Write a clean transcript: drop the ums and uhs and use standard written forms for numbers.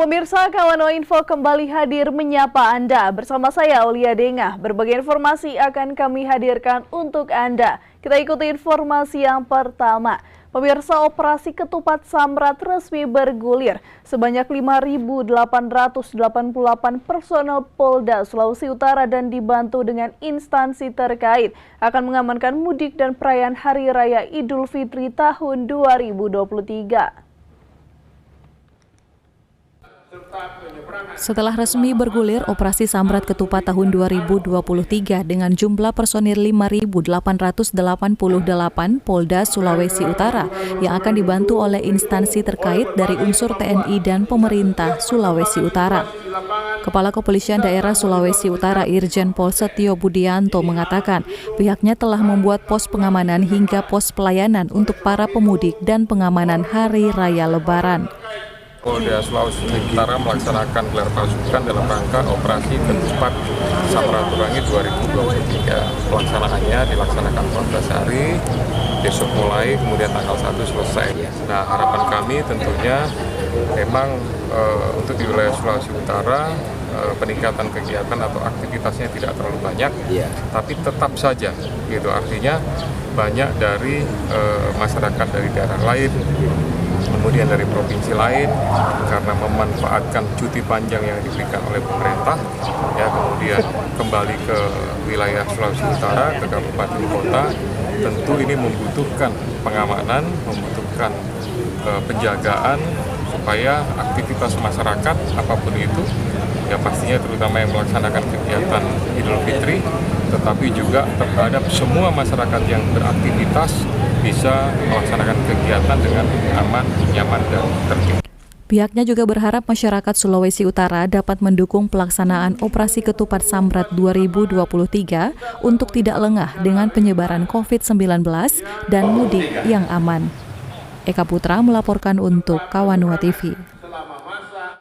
Halo pemirsa, Kawan Info kembali hadir menyapa Anda. Bersama saya Aulia Dengah, berbagai informasi akan kami hadirkan untuk Anda. Kita ikuti informasi yang pertama. Pemirsa, operasi ketupat samrat resmi bergulir. Sebanyak 5.888 personel Polda Sulawesi Utara dan dibantu dengan instansi terkait akan mengamankan mudik dan perayaan Hari Raya Idul Fitri tahun 2023. Setelah resmi bergulir operasi Samrat Ketupat tahun 2023 dengan jumlah personil 5.888 Polda Sulawesi Utara yang akan dibantu oleh instansi terkait dari unsur TNI dan pemerintah Sulawesi Utara. Kepala Kepolisian Daerah Sulawesi Utara Irjen Pol Setio Budianto mengatakan pihaknya telah membuat pos pengamanan hingga pos pelayanan untuk para pemudik dan pengamanan Hari Raya Lebaran. Polda Sulawesi Utara melaksanakan gelar pasukan dalam rangka operasi Ketupat Samratulangi 2023. Pelaksanaannya dilaksanakan 14 hari, besok mulai, kemudian tanggal 1 selesai. Nah, harapan kami tentunya memang untuk di wilayah Sulawesi Utara peningkatan kegiatan atau aktivitasnya tidak terlalu banyak, tapi tetap saja, gitu. Artinya banyak dari masyarakat dari daerah lain, kemudian dari provinsi lain, karena memanfaatkan cuti panjang yang diberikan oleh pemerintah, ya, kemudian kembali ke wilayah Sulawesi Utara, ke kabupaten kota. Tentu ini membutuhkan pengamanan, membutuhkan penjagaan supaya aktivitas masyarakat apapun itu, ya pastinya terutama yang melaksanakan kegiatan Idul Fitri, tetapi juga terhadap semua masyarakat yang beraktivitas bisa melaksanakan kegiatan dengan aman, nyaman, dan tertib. Pihaknya juga berharap masyarakat Sulawesi Utara dapat mendukung pelaksanaan Operasi Ketupat Samrat 2023 untuk tidak lengah dengan penyebaran COVID-19 dan mudik yang aman. Eka Putra melaporkan untuk Kawanua TV.